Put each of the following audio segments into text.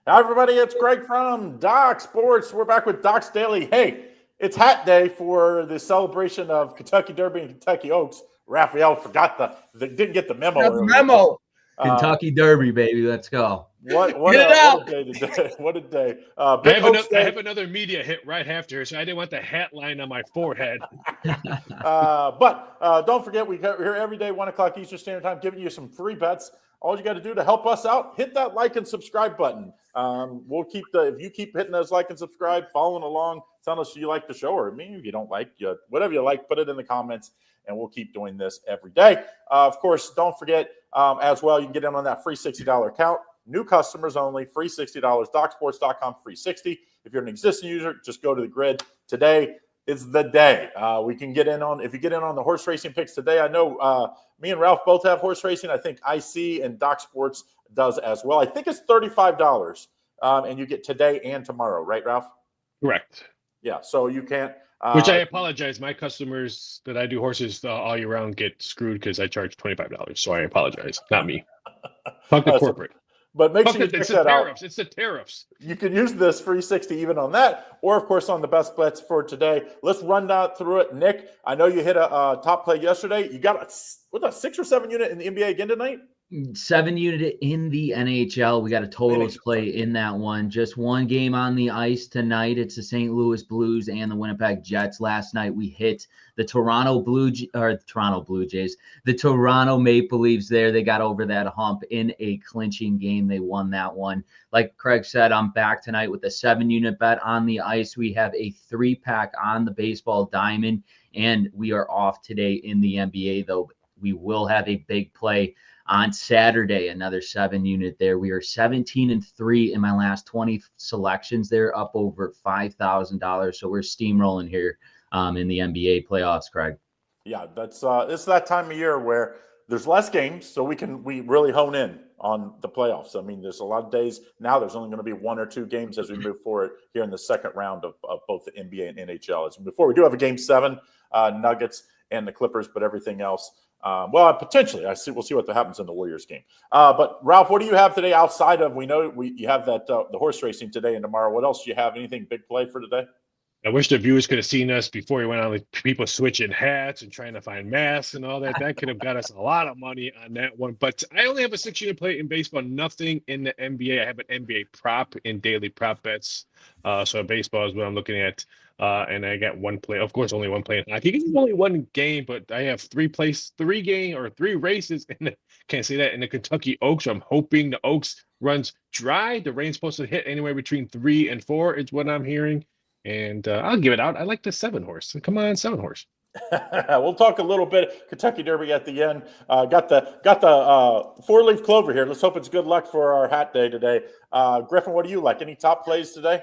Hi, everybody. It's Greg from Doc Sports. We're back with Doc's Daily. Hey, it's hat day for the celebration of Kentucky Derby and Kentucky Oaks. Raphael didn't get the memo. Kentucky Derby, baby. Let's go. What a day today. What a day. I have another media hit right after, so I didn't want the hat line on my forehead. But don't forget, we're here every day, 1 o'clock Eastern Standard Time, giving you some free bets. All you got to do to help us out, hit that like and subscribe button. If you keep hitting those like and subscribe, following along, tell us you like the show, or if you don't like, whatever you like, put it in the comments, and we'll keep doing this every day. Of course, don't forget as well, you can get in on that free $60 account. New customers only, free $60, DocSports.com, free $60. If you're an existing user, just go to the grid. Today is the day. If you get in on the horse racing picks today, I know me and Ralph both have horse racing. I think IC and Doc Sports does as well. I think it's $35, and you get today and tomorrow, right, Ralph? Correct. Yeah, so you can't. Which I apologize. My customers that I do horses all year round get screwed because I charge $25. So I apologize. Not me. Fuck the corporate. But make sure you check that out. It's the tariffs. You can use this free 60 even on that, or of course on the best bets for today. Let's run down through it. Nick, I know you hit a top play yesterday. You got a 6 or 7 unit in the NBA again tonight? 7 unit in the NHL. We got a totals play in that one. Just one game on the ice tonight. It's the St. Louis Blues and the Winnipeg Jets. Last night we hit the Toronto Blue Jays, the Toronto Maple Leafs there. They got over that hump in a clinching game. They won that one. Like Craig said, I'm back tonight with a 7 unit bet on the ice. We have a 3-pack on the baseball diamond, and we are off today in the NBA, though. We will have a big play on Saturday, another 7 unit there. We are 17-3 in my last 20 selections. They're up over $5,000. So we're steamrolling here in the NBA playoffs, Craig. Yeah, it's that time of year where there's less games, so we really hone in on the playoffs. I mean, there's a lot of days now. There's only going to be 1 or 2 games as we move forward here in the second round of both the NBA and NHL. As before, we do have a Game 7, Nuggets and the Clippers, but everything else. Potentially, we'll see what happens in the Warriors game. But Ralph, what do you have today outside of? We know you have that the horse racing today and tomorrow. What else do you have? Anything big play for today? I wish the viewers could have seen us before we went on with people switching hats and trying to find masks and all that. That could have got us a lot of money on that one. But I only have a 6 unit play in baseball, nothing in the NBA. I have an NBA prop in daily prop bets. So baseball is what I'm looking at. And I got 1 play, of course, only 1 play in hockey. It's only 1 game, but I have 3 races in the Kentucky Oaks. So I'm hoping the Oaks runs dry. The rain's supposed to hit anywhere between 3 and 4 is what I'm hearing. And I'll give it out. I like the 7 horse. Come on, 7 horse. We'll talk a little bit Kentucky Derby at the end. Got the 4-leaf clover here. Let's hope it's good luck for our hat day today. Griffin, what do you like? Any top plays today?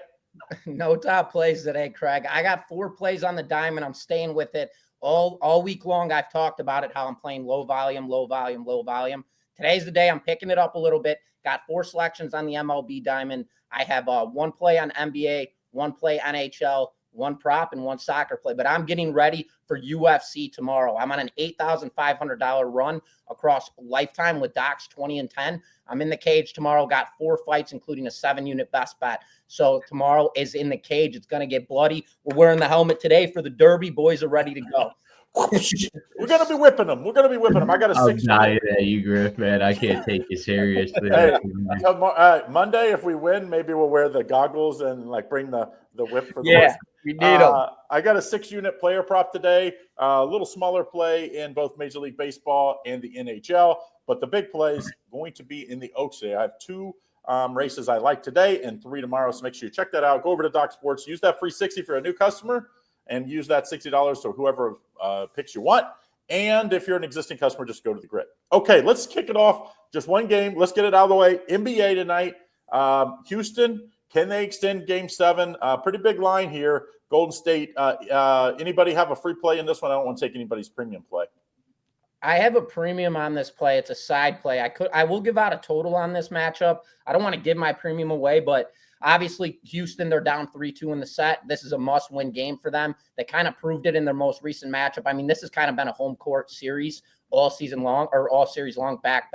No top plays today, Craig. I got 4 plays on the diamond. I'm staying with it all week long. I've talked about it, how I'm playing low volume. Today's the day I'm picking it up a little bit. Got 4 selections on the MLB diamond. I have 1 play on NBA, 1 play NHL, 1 prop, and 1 soccer play. But I'm getting ready for UFC tomorrow. I'm on an $8,500 run across lifetime with Docs 20-10. I'm in the cage tomorrow. Got 4 fights, including a 7 unit best bet. So tomorrow is in the cage. It's going to get bloody. We're wearing the helmet today for the Derby. Boys are ready to go. We're going to be whipping them. I got a 6 unit. You, Griff, man. I can't take you seriously. Hey, Monday, if we win, maybe we'll wear the goggles and bring the whip for the horse. We need them. I got a 6 unit player prop today. A little smaller play in both Major League Baseball and the NHL. But the big play is going to be in the Oaks today. I have 2 races I like today and 3 tomorrow. So make sure you check that out. Go over to Doc Sports. Use that free 60 for a new customer. And use that $60 to whoever picks you want. And if you're an existing customer, just go to the grid. Okay, let's kick it off. Just 1 game. Let's get it out of the way. NBA tonight. Houston, can they extend Game 7? Pretty big line here. Golden State. Anybody have a free play in this one? I don't want to take anybody's premium play. I have a premium on this play. It's a side play. I will give out a total on this matchup. I don't want to give my premium away, but obviously Houston, they're down 3-2 in the set. This is a must-win game for them. They kind of proved it in their most recent matchup. I mean, this has kind of been a home court series all season long, or all series long, back.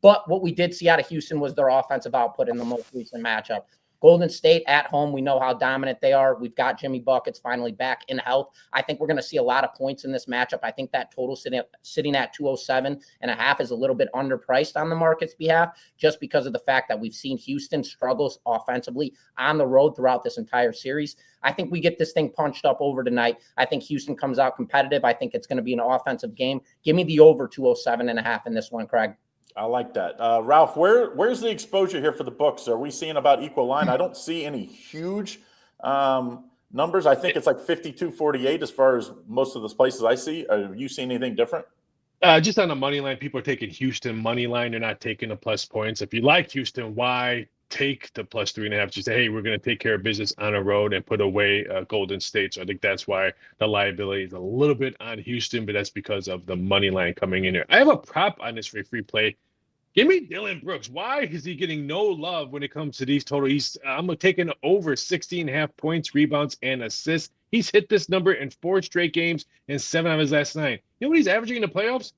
But what we did see out of Houston was their offensive output in the most recent matchup. Golden State at home, we know how dominant they are. We've got Jimmy Buckets finally back in health. I think we're going to see a lot of points in this matchup. I think that total sitting at 207.5 is a little bit underpriced on the market's behalf, just because of the fact that we've seen Houston struggles offensively on the road throughout this entire series. I think we get this thing punched up over tonight. I think Houston comes out competitive. I think it's going to be an offensive game. Give me the over 207.5 in this one, Craig. I like that. Ralph, where's the exposure here for the books? Are we seeing about equal line? I don't see any huge numbers. I think it's like 52-48 as far as most of the places I see. Are you seeing anything different? Just on the money line, people are taking Houston money line. They're not taking the plus points. If you like Houston, why take the plus 3.5? You say, hey, we're going to take care of business on a road and put away Golden State. So I think that's why the liability is a little bit on Houston, but that's because of the money line coming in here. I have a prop on this for free play. Give me Dillon Brooks. Why is he getting no love when it comes to these total? I'm taking over 16.5 points, rebounds, and assists. He's hit this number in 4 straight games and 7 out of his last 9. You know what he's averaging in the playoffs?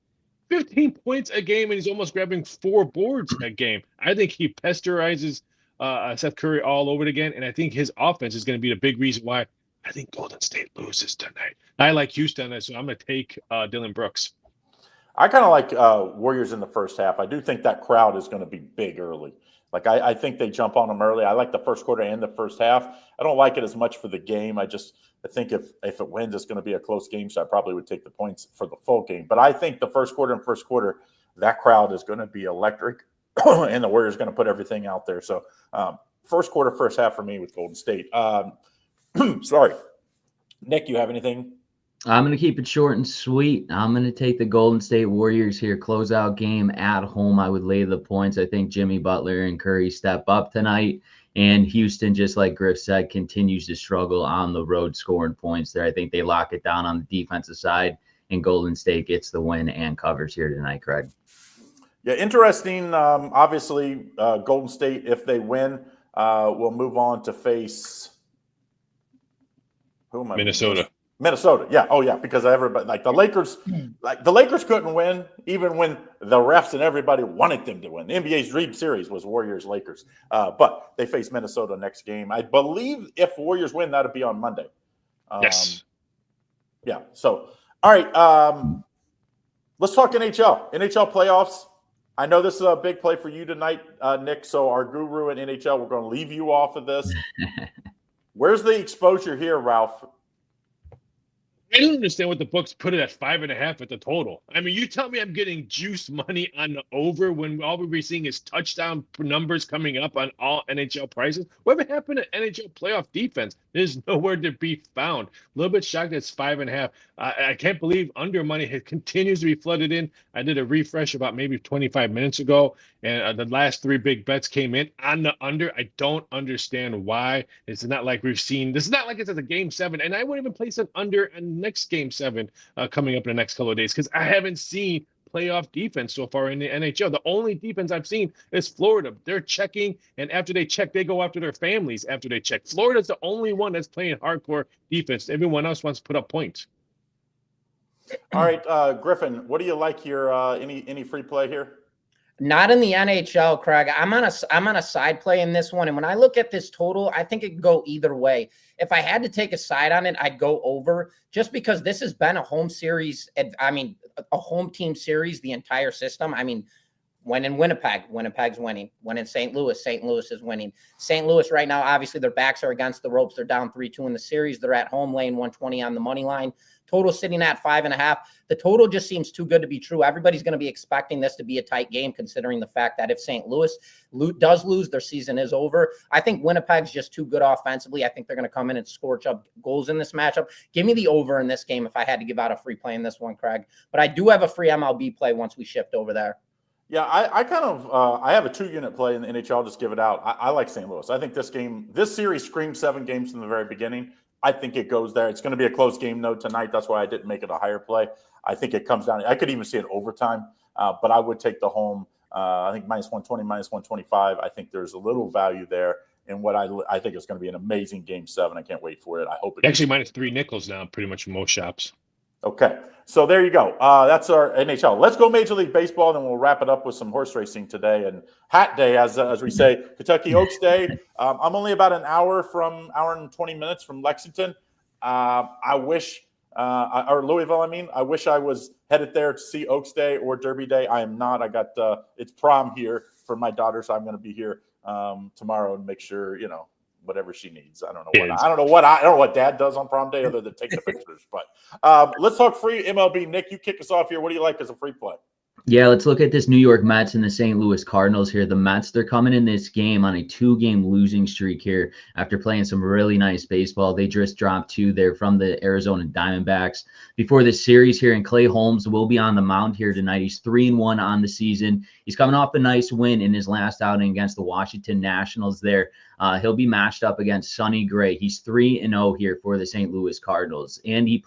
15 points a game, and he's almost grabbing 4 boards a game. I think he pesterizes Seth Curry all over it again, and I think his offense is going to be the big reason why I think Golden State loses tonight. I like Houston, so I'm going to take Dillon Brooks. I kind of like Warriors in the first half. I do think that crowd is going to be big early. Like I think they jump on them early. I like the first quarter and the first half. I don't like it as much for the game. I think if it wins, it's going to be a close game. So I probably would take the points for the full game. But I think the first quarter, that crowd is going to be electric, and the Warriors are going to put everything out there. So first quarter, first half for me with Golden State. Sorry, Nick, you have anything? I'm going to keep it short and sweet. I'm going to take the Golden State Warriors here. Closeout game at home. I would lay the points. I think Jimmy Butler and Curry step up tonight. And Houston, just like Griff said, continues to struggle on the road scoring points there. I think they lock it down on the defensive side, and Golden State gets the win and covers here tonight, Craig. Yeah, interesting. Obviously, Golden State, if they win, will move on to face Minnesota. Minnesota, yeah. Oh, yeah, because everybody, like the Lakers couldn't win even when the refs and everybody wanted them to win. The NBA's dream series was Warriors-Lakers, but they face Minnesota next game. I believe if Warriors win, that'll be on Monday. Yes. Yeah, so, all right, let's talk NHL. NHL playoffs. I know this is a big play for you tonight, Nick, so our guru in NHL, we're going to leave you off of this. Where's the exposure here, Ralph? I don't understand what the books put it at 5.5 at the total. I mean, you tell me I'm getting juice money on the over when all we're seeing is touchdown numbers coming up on all NHL prices. Whatever happened to NHL playoff defense? There's nowhere to be found. A little bit shocked it's 5.5. I can't believe under money continues to be flooded in. I did a refresh about maybe 25 minutes ago, and the last 3 big bets came in on the under. I don't understand why. It's not like we've seen. This is not like it's at the game 7, and I wouldn't even place an under in next game 7 coming up in the next couple of days because I haven't seen playoff defense so far in the NHL. The only defense I've seen is Florida. They're checking, and after they check, they go after their families after they check. Florida's the only one that's playing hardcore defense. Everyone else wants to put up points. All right, Griffin, what do you like here? Any free play here? Not in the NHL, Craig. I'm on a side play in this one, and when I look at this total, I think it could go either way. If I had to take a side on it, I'd go over, just because this has been a home series. I mean, a home team series, the entire system. I mean, when in Winnipeg, Winnipeg's winning. When in St. Louis is winning. St. Louis right now, obviously, their backs are against the ropes. They're down 3-2 in the series. They're at home, laying 120 on the money line. Total sitting at 5.5. The total just seems too good to be true. Everybody's going to be expecting this to be a tight game, considering the fact that if St. Louis does lose, their season is over. I think Winnipeg's just too good offensively. I think they're going to come in and scorch up goals in this matchup. Give me the over in this game if I had to give out a free play in this one, Craig. But I do have a free MLB play once we shift over there. Yeah, I kind of I have a 2-unit play in the NHL. I'll just give it out. I like St. Louis. I think this series screams 7 games from the very beginning. I think it goes there. It's going to be a close game, though, tonight. That's why I didn't make it a higher play. I think it comes down. I could even see it overtime, but I would take the home. I think minus 120, minus 125. I think there's a little value there in what I think is going to be an amazing game 7. I can't wait for it. I hope it actually minus 3 nickels now, pretty much from most shops. Okay. So there you go. That's our NHL. Let's go Major League Baseball, and then we'll wrap it up with some horse racing today and Hat Day, as we say, Kentucky Oaks Day. I'm only about an hour and 20 minutes from Lexington. I wish, or Louisville, I mean. I wish I was headed there to see Oaks Day or Derby Day. I am not. I got it's prom here for my daughter, so I'm going to be here tomorrow and make sure, whatever she needs. I don't know what Dad does on prom day other than take the pictures. But let's talk free MLB. Nick, you kick us off here. What do you like as a free play? Yeah, let's look at this New York Mets and the St. Louis Cardinals here. The Mets, they're coming in this game on a 2-game losing streak here after playing some really nice baseball. They just dropped 2 there from the Arizona Diamondbacks. Before this series here, and Clay Holmes will be on the mound here tonight. He's 3-1 on the season. He's coming off a nice win in his last outing against the Washington Nationals there. He'll be matched up against Sonny Gray. He's 3-0 here for the St. Louis Cardinals, and he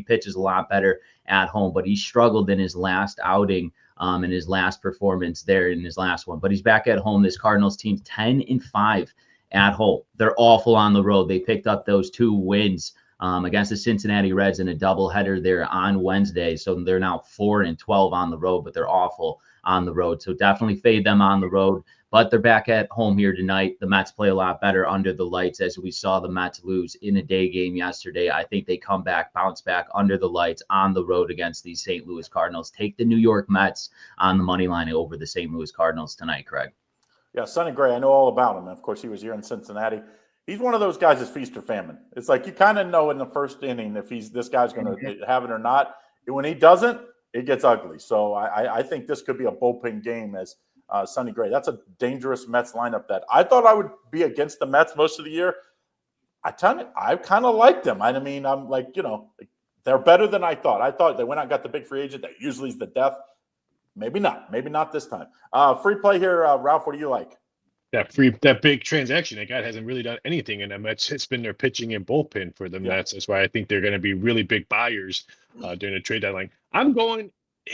pitches a lot better at home, but he struggled in his last outing. In his last performance there in his last one, but he's back at home. This Cardinals team 10-5 at home. They're awful on the road. They picked up those 2 wins against the Cincinnati Reds in a doubleheader there on Wednesday. So they're now 4-12 on the road, but they're awful on the road. So definitely fade them on the road, but they're back at home here tonight. The Mets play a lot better under the lights, as we saw the Mets lose in a day game yesterday. I think they come back, bounce back under the lights on the road against these St. Louis Cardinals. Take the New York Mets on the money line over the St. Louis Cardinals tonight, Craig. Yeah, Sonny Gray, I know all about him. Of course, he was here in Cincinnati. He's one of those guys that's feast or famine. It's like you kind of know in the first inning if this guy's going to have it or not. When he doesn't, it gets ugly. So I think this could be a bullpen game as Sonny Gray. That's a dangerous Mets lineup that I thought I would be against the Mets most of the year. I kind of liked them. I mean, I'm like, they're better than I thought. I thought they went out and got the big free agent. That usually is the death. Maybe not. Maybe not this time. Free play here, Ralph. What do you like? That big transaction they got hasn't really done anything in the Mets. It's been their pitching and bullpen for the Mets. That's why I think they're going to be really big buyers during the trade deadline. I'm going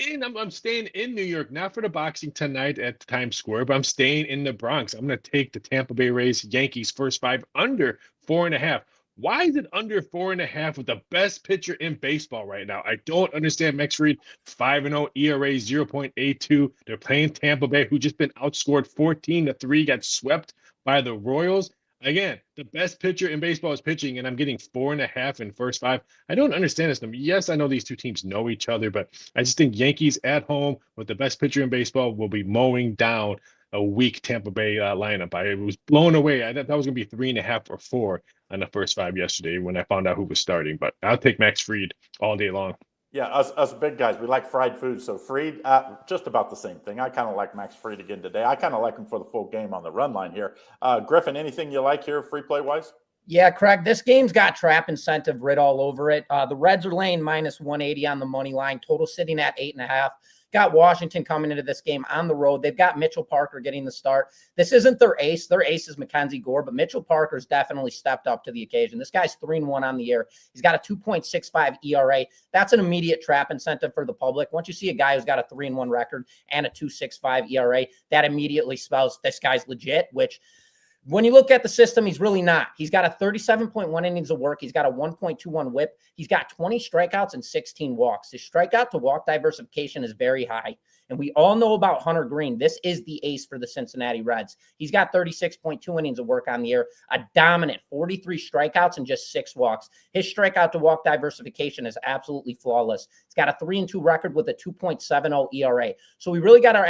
in. I'm staying in New York, not for the boxing tonight at Times Square, but I'm staying in the Bronx. I'm going to take the Tampa Bay Rays Yankees first 5 under 4.5. Why is it under 4.5 with the best pitcher in baseball right now? I don't understand. Max Fried, 5-0 ERA, 0.82. They're playing Tampa Bay, who just been outscored 14-3, got swept by the Royals. Again, the best pitcher in baseball is pitching, and I'm getting 4.5 in first 5. I don't understand this number. Yes, I know these two teams know each other, but I just think Yankees at home with the best pitcher in baseball will be mowing down a weak Tampa Bay lineup. I was blown away. I thought that was going to be 3.5 or 4 on the first 5 yesterday when I found out who was starting. But I'll take Max Fried all day long. Yeah, us big guys, we like fried food. So Fried, just about the same thing. I kind of like Max Fried again today. I kind of like him for the full game on the run line here. Griffin, anything you like here free play wise? Yeah, Craig, this game's got Trapp incentive writ all over it. The Reds are laying -180 on the money line, total sitting at 8.5. Got Washington coming into this game on the road. They've got Mitchell Parker getting the start. This isn't their ace. Their ace is Mackenzie Gore, but Mitchell Parker's definitely stepped up to the occasion. This guy's 3-1 on the year. He's got a 2.65 ERA. That's an immediate Trapp incentive for the public. Once you see a guy who's got a 3-1 record and a 2.65 ERA, that immediately spells this guy's legit, which when you look at the system, he's really not. He's got a 37.1 innings of work. He's got a 1.21 whip. He's got 20 strikeouts and 16 walks. His strikeout to walk diversification is very high. And we all know about Hunter Green. This is the ace for the Cincinnati Reds. He's got 36.2 innings of work on the year, a dominant 43 strikeouts and just 6 walks. His strikeout to walk diversification is absolutely flawless. He's got a 3-2 record with a 2.70 ERA. So we really got to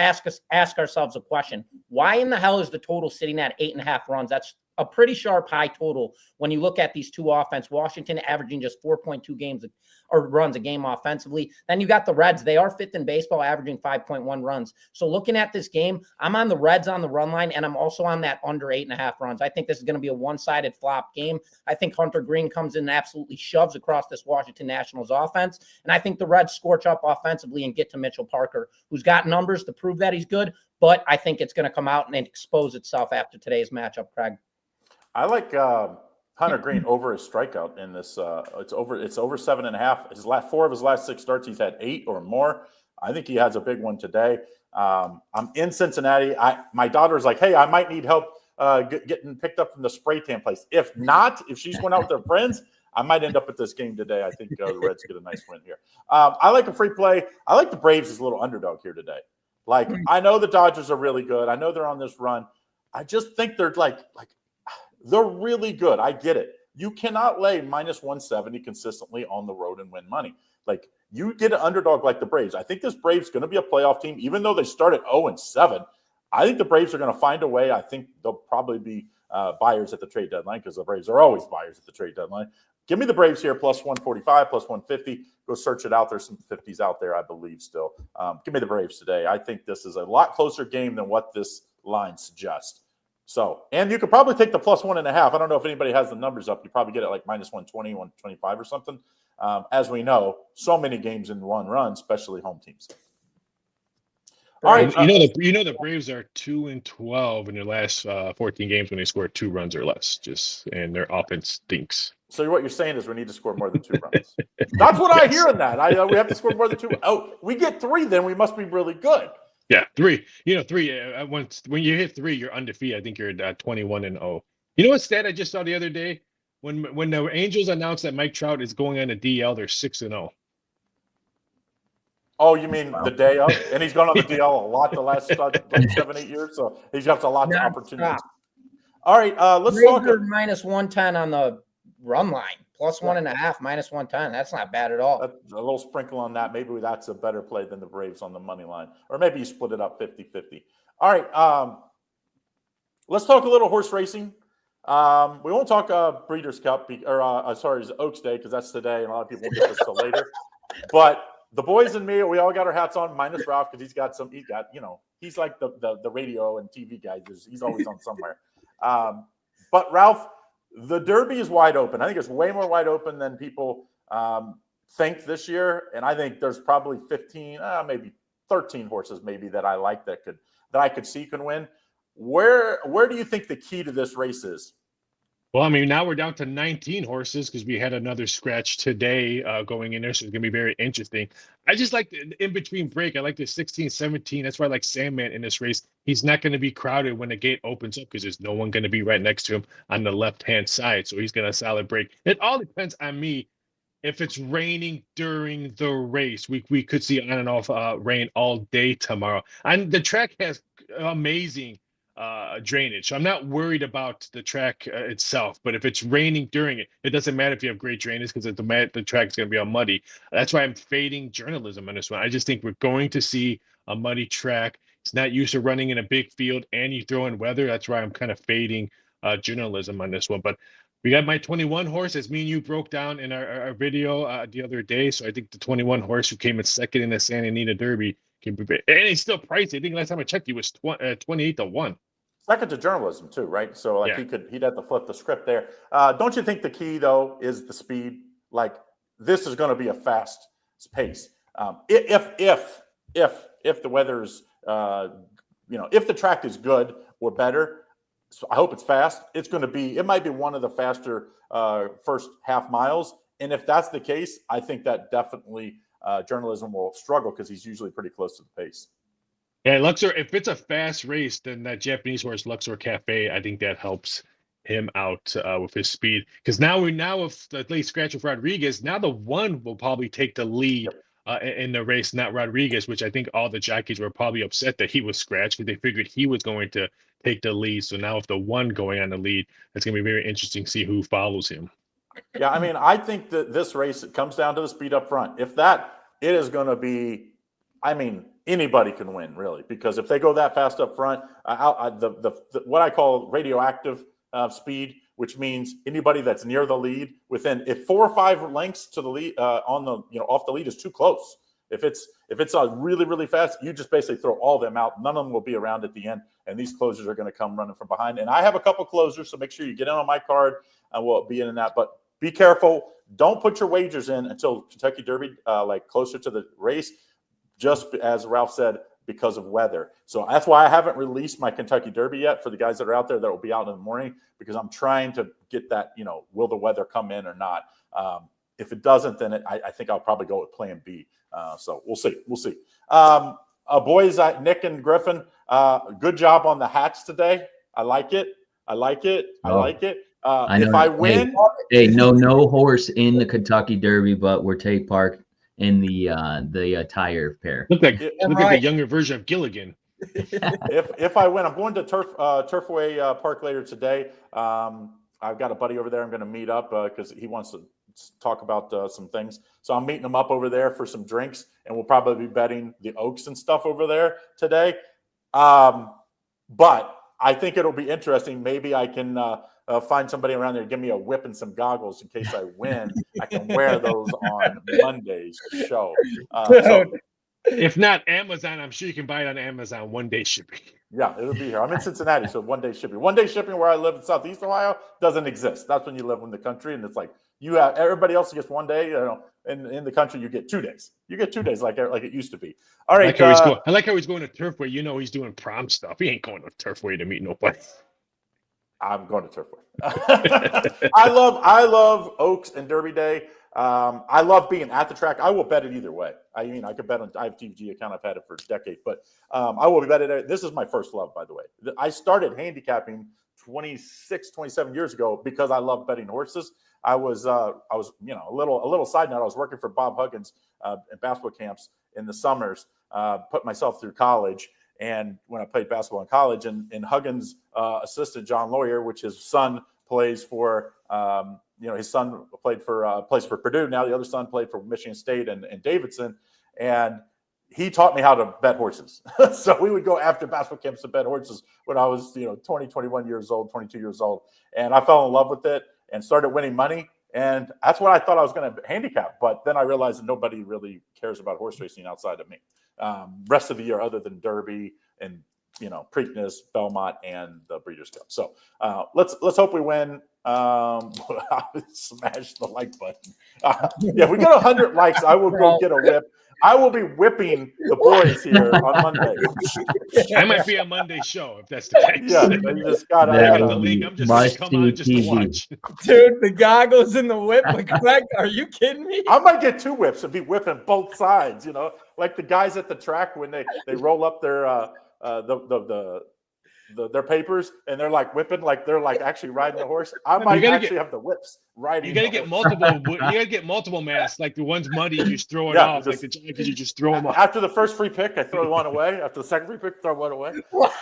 ask ourselves a question. Why in the hell is the total sitting at 8.5 runs? That's a pretty sharp high total when you look at these two offense. Washington averaging just 4.2 runs a game offensively. Then you got the Reds. They are 5th in baseball, averaging 5.1 runs. So looking at this game, I'm on the Reds on the run line, and I'm also on that under 8.5 runs. I think this is going to be a one-sided flop game. I think Hunter Green comes in and absolutely shoves across this Washington Nationals offense, and I think the Reds scorch up offensively and get to Mitchell Parker, who's got numbers to prove that he's good, but I think it's going to come out and expose itself after today's matchup, Craig. I like Hunter Green over his strikeout in this. It's over 7.5. 4 of his last 6 starts, he's had 8 or more. I think he has a big one today. I'm in Cincinnati. My daughter's like, hey, I might need help getting picked up from the spray tan place. If not, if she's going out with her friends, I might end up at this game today. I think the Reds get a nice win here. I like a free play. I like the Braves as a little underdog here today. Like, I know the Dodgers are really good. I know they're on this run. I just think they're like they're really good. I get it. You cannot lay minus 170 consistently on the road and win money. Like, you get an underdog like the Braves. I think this Braves going to be a playoff team, even though they started 0-7. I think the Braves are going to find a way. I think they'll probably be buyers at the trade deadline because the Braves are always buyers at the trade deadline. Give me the Braves here, plus 145, plus 150. Go search it out. There's some 50s out there, I believe, still. Give me the Braves today. I think this is a lot closer game than what this line suggests. So, and you could probably take the plus 1.5. I don't know if anybody has the numbers up. You probably get it like minus 120, 125 or something. As we know, so many games in one run, especially home teams. All right, the Braves are 2-12 in their last 14 games when they scored 2 runs or less. And their offense stinks. So what you're saying is we need to score more than 2 runs. That's what I hear in that. We have to score more than 2. Oh, we get 3, then we must be really good. Yeah, 3. 3. When you hit 3, you're undefeated. I think you're at 21-0. You know what stat I just saw the other day? When the Angels announced that Mike Trout is going on a DL, they're 6-0. Oh, you mean the day of? And he's gone on the DL a lot the last 7-8 years, so he's got a lot of opportunities. All right, let's talk. Minus 110 on the run line. Plus 1.5, minus 110. That's not bad at all. A little sprinkle on that. Maybe that's a better play than the Braves on the money line. Or maybe you split it up 50-50. All right, let's talk a little horse racing. We won't talk Breeders' Cup, it's Oaks Day, because that's today, and a lot of people won't get this till later. But the boys and me, we all got our hats on, minus Ralph, because he's like the radio and TV guy. He's always on somewhere. But Ralph, the Derby is wide open. I think it's way more wide open than people think this year. And I think there's probably 15, maybe 13 horses maybe that I like that I could see can win. Where do you think the key to this race is? Well, I mean, now we're down to 19 horses because we had another scratch today going in there. So it's going to be very interesting. I just like the in-between break. I like the 16, 17. That's why I like Sandman in this race. He's not going to be crowded when the gate opens up because there's no one going to be right next to him on the left-hand side. So he's going to solid break. It all depends on me. If it's raining during the race, we could see on and off rain all day tomorrow. And the track has amazing drainage. So I'm not worried about the track itself, but if it's raining during it, it doesn't matter if you have great drainage because the track is going to be all muddy. That's why I'm fading journalism on this one. I just think we're going to see a muddy track. It's not used to running in a big field and you throw in weather. That's why I'm kind of fading journalism on this one. But we got my 21 horse, as me and you broke down in our video the other day. So I think the 21 horse who came in second in the Santa Anita Derby can be, and it's still pricey. I think last time I checked, he was 28-1. Second to journalism too, right? So he'd have to flip the script there. Don't you think the key though is the speed? Like, this is going to be a fast pace. If the weather's if the track is good or better, so I hope it's fast. It might be one of the faster first half miles. And if that's the case, I think that definitely journalism will struggle because he's usually pretty close to the pace. Yeah, Luxor, if it's a fast race, then that Japanese horse, Luxor Cafe, I think that helps him out with his speed. Because now if the late scratch with Rodriguez, now the 1 will probably take the lead in the race, not Rodriguez, which I think all the jockeys were probably upset that he was scratched because they figured he was going to take the lead. So now if the 1 going on the lead, it's going to be very interesting to see who follows him. Yeah, I mean, I think that this race, it comes down to the speed up front. It is going to be, I mean, anybody can win, really, because if they go that fast up front, what I call radioactive speed, which means anybody that's near the lead if 4 or 5 lengths to the lead off the lead is too close. If it's really, really fast, you just basically throw all of them out. None of them will be around at the end, and these closers are going to come running from behind. And I have a couple closers, so make sure you get in on my card, and we'll be in that. But be careful. Don't put your wagers in until Kentucky Derby, closer to the race, just as Ralph said, because of weather. So that's why I haven't released my Kentucky Derby yet for the guys that are out there that will be out in the morning, because I'm trying to get that, will the weather come in or not? If it doesn't, then I think I'll probably go with plan B. So we'll see. Boys, Nick and Griffin, good job on the hats today. I like it. If I win, no horse in the Kentucky Derby, but we're take part in the tire pair. Look like the younger version of Gilligan. if I win, I'm going to Turfway Park later today. I've got a buddy over there I'm going to meet up because he wants to talk about some things. So I'm meeting him up over there for some drinks, and we'll probably be betting the Oaks and stuff over there today. But I think it'll be interesting. Maybe I can find somebody around there to give me a whip and some goggles in case I win. I can wear those on Monday's show. If not Amazon, I'm sure you can buy it on Amazon. 1-day shipping. Yeah, it'll be here. I'm in Cincinnati, so 1-day shipping. 1-day shipping where I live in Southeast Ohio doesn't exist. That's when you live in the country, and it's like you have everybody else gets 1 day. In the country, you get 2 days. You get 2 days like it used to be. All right. I like how he's going to Turfway. He's doing prom stuff. He ain't going to Turfway to meet nobody. I'm going to Turfway. I love Oaks and Derby Day. I love being at the track. I will bet it either way. I could bet on. I have TVG account. I've had it for a decade, but I will bet it. This is my first love, by the way. I started handicapping 27 years ago because I love betting horses. I was a little side note. I was working for Bob Huggins in basketball camps in the summers. Put myself through college. And when I played basketball in college, and Huggins' assistant, John Lawyer, which his son plays for, his son plays for Purdue. Now the other son played for Michigan State and Davidson. And he taught me how to bet horses. So we would go after basketball camps to bet horses when I was, 20, 21 years old, 22 years old. And I fell in love with it and started winning money. And that's what I thought I was going to handicap. But then I realized that nobody really cares about horse racing outside of me. Rest of the year, other than Derby and Preakness, Belmont, and the Breeders' Cup. So let's hope we win. Smash the like button. If we get 100 likes, I will go get a whip. I will be whipping the boys here on Monday. I might be on Monday's show if that's the case. Yeah, you just got the link. I'm just going to come on just to watch. Dude, the goggles and the whip. Like, are you kidding me? I might get 2 whips and be whipping both sides. Like the guys at the track when they roll up their their papers and they're like whipping, like they're like actually riding the horse. I might actually have the whips riding. You got to get multiple. You got to get multiple masks. Like the one's muddy, you just throw it off. Like the jockeys, you just throw them off. After the first free pick, I throw one away. After the second free pick, throw one away. Wow.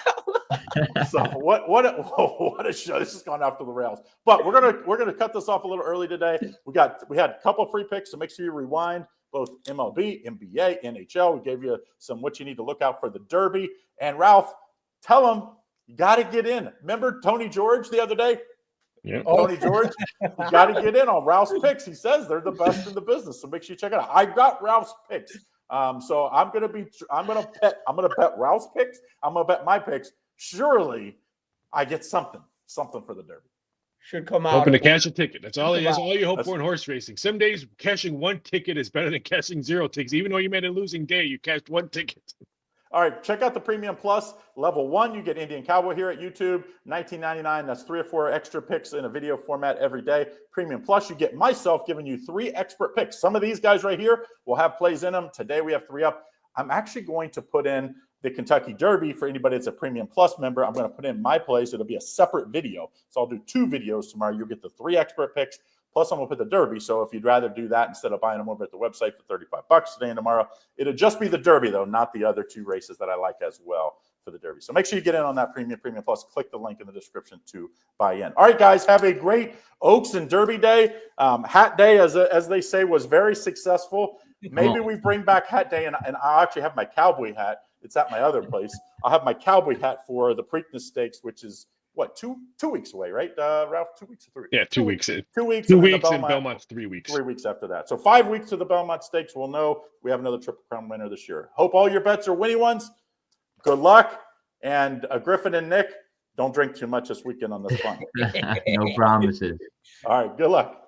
So what a show! This has gone off to the rails. But we're gonna cut this off a little early today. We had a couple free picks, so make sure you rewind. Both MLB, NBA, NHL. We gave you some what you need to look out for the Derby. And Ralph, tell them you got to get in. Remember Tony George the other day? Yeah. Tony George, you got to get in on Ralph's picks. He says they're the best in the business, so make sure you check it out. I got Ralph's picks, so I'm gonna bet Ralph's picks. I'm gonna bet my picks. Surely, I get something for the Derby. Should come out. Hoping to cash a ticket. That's all you hope for in horse racing. Some days cashing 1 ticket is better than cashing 0 tickets. Even though you made a losing day, you cashed 1 ticket. All right, check out the Premium Plus. Level 1, you get Indian Cowboy here at YouTube, $19.99. That's 3 or 4 extra picks in a video format every day. Premium Plus, you get myself giving you 3 expert picks. Some of these guys right here will have plays in them. Today we have 3 up. I'm actually going to put in the Kentucky Derby for anybody that's a Premium Plus member. I'm going to put in my plays. It'll be a separate video. So I'll do 2 videos tomorrow. You'll get the 3 expert picks. Plus, I'm going to put the Derby. So if you'd rather do that instead of buying them over at the website for $35 today and tomorrow, it'll just be the Derby, though, not the other 2 races that I like as well for the Derby. So make sure you get in on that Premium Plus. Click the link in the description to buy in. All right, guys, have a great Oaks and Derby Day. Hat Day, as they say, was very successful. Maybe we bring back Hat Day, and I actually have my cowboy hat. It's at my other place. I'll have my cowboy hat for the Preakness Stakes, which is what, two weeks away, right, Ralph? 2 weeks or 3? Yeah, 2 weeks. 2 weeks. 2 weeks, and Belmont's 3 weeks. 3 weeks after that. So 5 weeks to the Belmont Stakes. We'll know we have another Triple Crown winner this year. Hope all your bets are winning ones. Good luck. And Griffin and Nick, don't drink too much this weekend on this fun. No promises. All right, good luck.